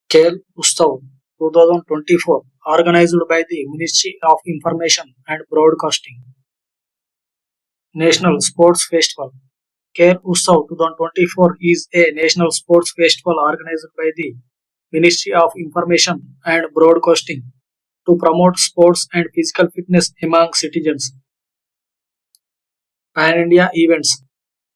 Khel Utsav 2024 organized by the Ministry of Information and Broadcasting. National Sports Festival. Khel Utsav 2024 is a national sports festival organized by the Ministry of Information and Broadcasting to promote sports and physical fitness among citizens. Pan India events.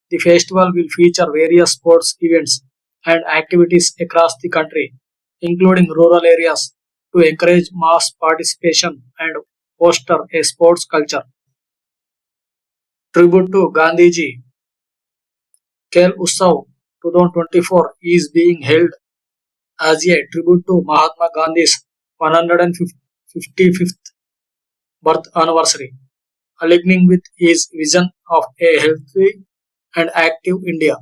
The festival will feature various sports events and activities across the country, including rural areas, to encourage mass participation and foster a sports culture. Tribute to Gandhiji. Khel Utsav 2024 is being held as a tribute to Mahatma Gandhi's 155th birth anniversary, aligning with his vision of a healthy and active India.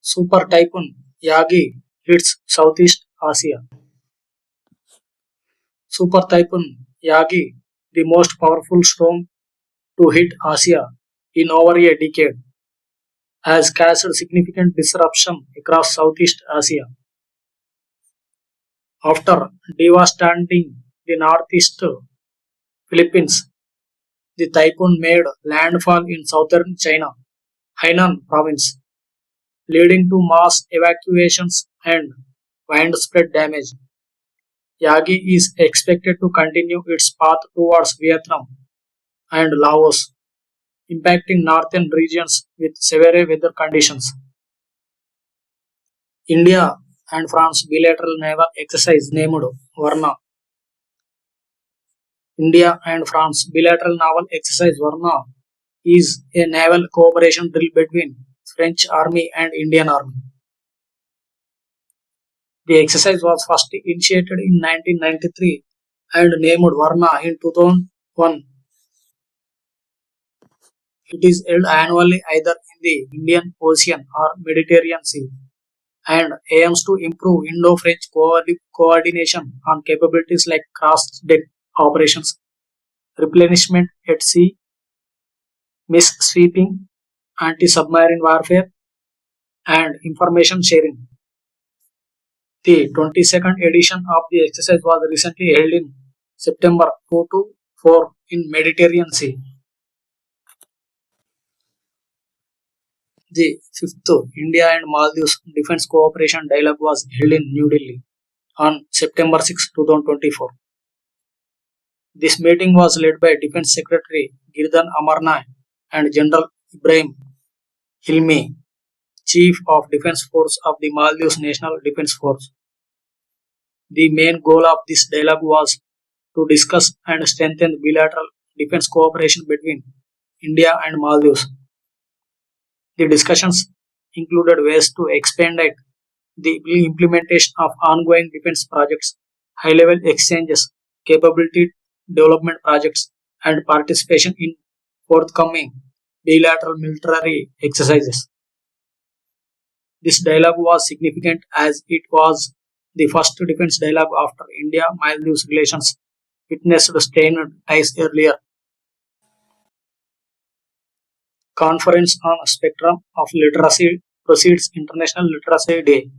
Super Typhoon Yagi hits Southeast Asia. Super Typhoon Yagi, the most powerful storm to hit Asia in over a decade, has caused significant disruption across Southeast Asia. After devastating the northeast Philippines, the typhoon made landfall in southern China, Hainan province, leading to mass evacuations and widespread damage. Yagi is expected to continue its path towards Vietnam and Laos, impacting northern regions with severe weather conditions. India and France bilateral naval exercise named Varna. India and France bilateral naval exercise Varna is a naval cooperation drill between French Army and Indian Army. The exercise was first initiated in 1993 and named Varna in 2001. It is held annually either in the Indian Ocean or Mediterranean Sea and aims to improve Indo-French coordination on capabilities like cross-deck operations, replenishment at sea, miss sweeping, anti-submarine warfare, and information sharing. The 22nd edition of the exercise was recently held in September 2 to 4 in Mediterranean Sea. The fifth India and Maldives Defence Cooperation Dialogue was held in New Delhi on September 6, 2024. This meeting was led by Defence Secretary Girdhan Amarnath and General Ibrahim Hilmi, Chief of Defence Force of the Maldives National Defence Force. The main goal of this dialogue was to discuss and strengthen bilateral defence cooperation between India and Maldives. The discussions included ways to expedite the implementation of ongoing defence projects, high level exchanges, capability development projects, and participation in forthcoming bilateral military exercises. This dialogue was significant as it was the first defense dialogue after India Maldives relations witnessed strained ties earlier. Conference on Spectrum of Literacy proceeds International Literacy Day.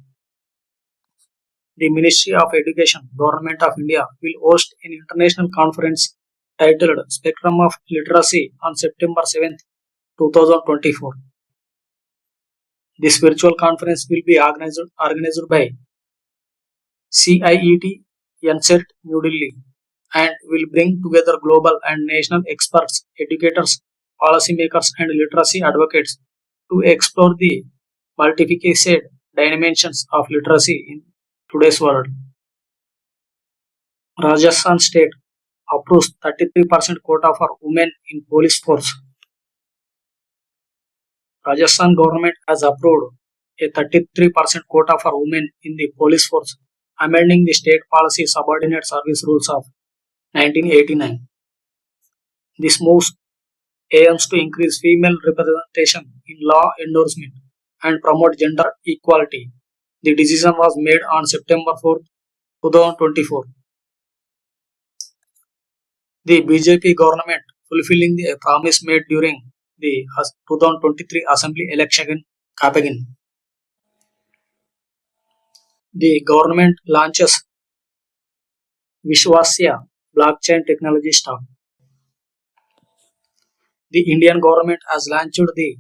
The Ministry of Education, Government of India, will host an international conference titled Spectrum of Literacy on September 7, 2024. This virtual conference will be organized by CIET NCERT New Delhi and will bring together global and national experts, educators, policymakers, and literacy advocates to explore the multifaceted dimensions of literacy in today's world. Rajasthan state approves 33% quota for women in police force. Rajasthan government has approved a 33% quota for women in the police force, amending the state policy subordinate service rules of 1989. This move aims to increase female representation in law endorsement and promote gender equality. The decision was made on September 4, 2024. The BJP government fulfilling the promise made during the 2023 Assembly election in Copenhagen. The government launches Vishwasya blockchain technology stack. The Indian government has launched the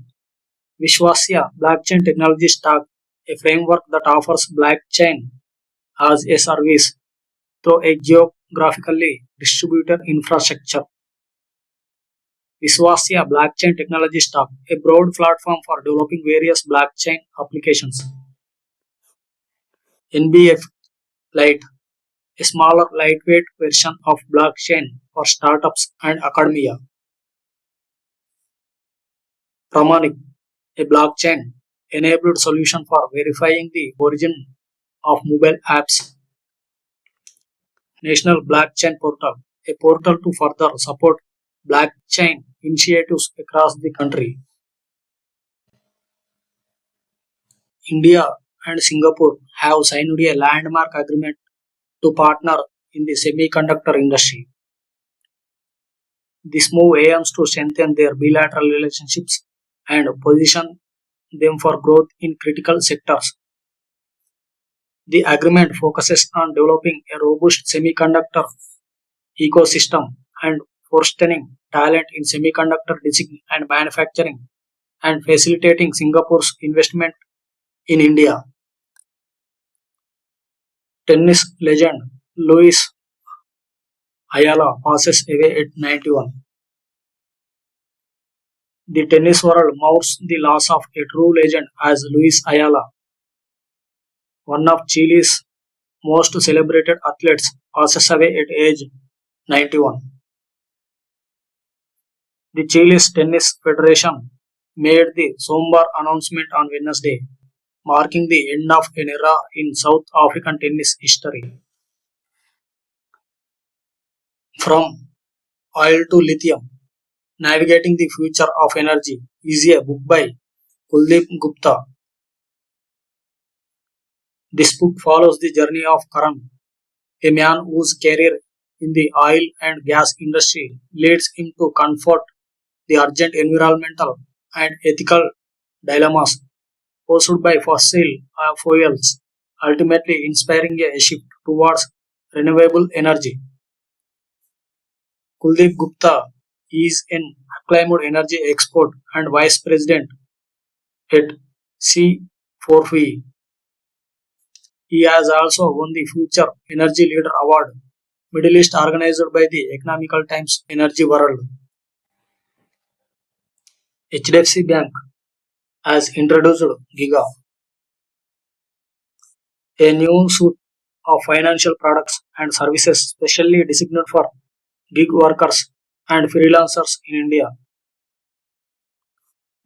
Vishwasya blockchain technology stack, a framework that offers blockchain as a service through a geographically distributed infrastructure. Vishwasya blockchain technology stack, a broad platform for developing various blockchain applications. NBF Lite, a smaller, lightweight version of blockchain for startups and academia. Pramanik, a blockchain enabled solution for verifying the origin of mobile apps. National Blockchain Portal, a portal to further support blockchain initiatives across the country. India and Singapore have signed a landmark agreement to partner in the semiconductor industry. This move aims to strengthen their bilateral relationships and position them for growth in critical sectors. The agreement focuses on developing a robust semiconductor ecosystem and fostering talent in semiconductor design and manufacturing and facilitating Singapore's investment in India. Tennis legend Luis Ayala passes away at 91. The tennis world mourns the loss of a true legend as Luis Ayala, one of Chile's most celebrated athletes, passes away at age 91. The Chile's Tennis Federation made the somber announcement on Wednesday, marking the end of an era in South African tennis history. From oil to lithium, Navigating the Future of Energy is a book by Kuldeep Gupta. This book follows the journey of Karan, a man whose career in the oil and gas industry leads him to confront the urgent environmental and ethical dilemmas posed by fossil fuels, ultimately inspiring a shift towards renewable energy. Kuldeep Gupta is an acclaimed energy expert and vice president at C4V. He has also won the Future Energy Leader Award, Middle East organized by the Economical Times Energy World. HDFC Bank has introduced Giga, a new suite of financial products and services specially designed for gig workers and freelancers in India.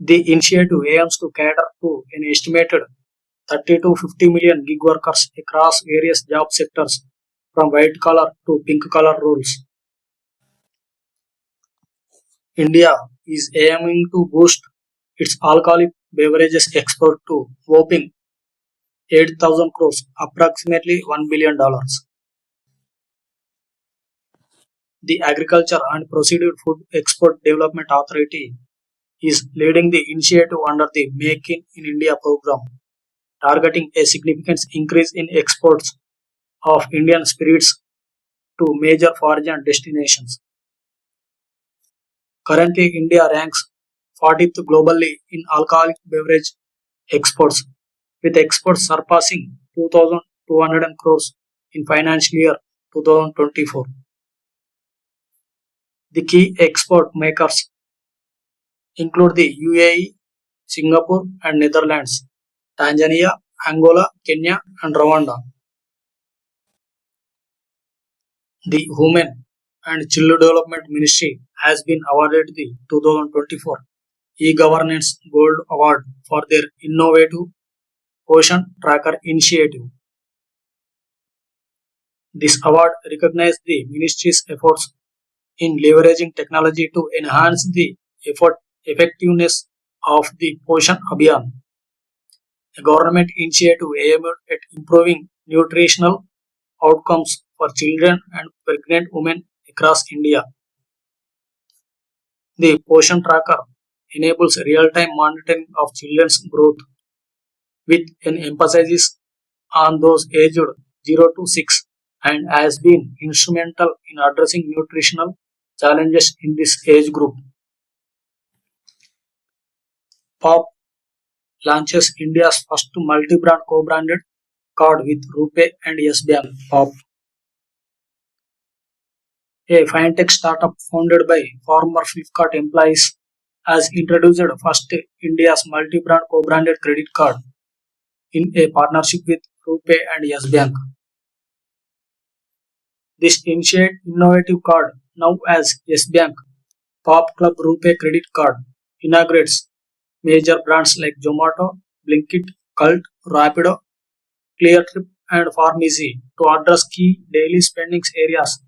The initiative aims to cater to an estimated 30 to 50 million gig workers across various job sectors from white collar to pink collar roles. India is aiming to boost its alcoholic beverages export to whopping 8,000 crores, approximately $1 billion. The Agriculture and Processed Food Export Development Authority is leading the initiative under the Make in India program, targeting a significant increase in exports of Indian spirits to major foreign destinations. Currently, India ranks 40th globally in alcoholic beverage exports, with exports surpassing 2,200 crores in financial year 2024. The key export makers include the UAE, Singapore, and Netherlands, Tanzania, Angola, Kenya, and Rwanda. The Women and Child Development Ministry has been awarded the 2024 E-Governance Gold Award for their innovative Ocean Tracker initiative. This award recognizes the ministry's efforts in leveraging technology to enhance the effectiveness of the Poshan Abhiyan, a government initiative aimed at improving nutritional outcomes for children and pregnant women across India. The Poshan Tracker enables real-time monitoring of children's growth with an emphasis on those aged 0 to 6 and has been instrumental in addressing nutritional challenges in this age group. POP launches India's first multi-brand co-branded card with RuPay and Yes Bank. POP, a fintech startup founded by former Flipkart employees, has introduced first India's multi-brand co-branded credit card in a partnership with RuPay and Yes Bank. This innovative card, now as Yes Bank Pop Club RuPay credit card, inaugurates major brands like Zomato, Blinkit, Cult, Rapido, ClearTrip, and Pharmacy to address key daily spendings areas,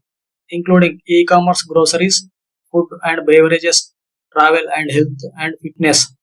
including e-commerce, groceries, food and beverages, travel and health and fitness.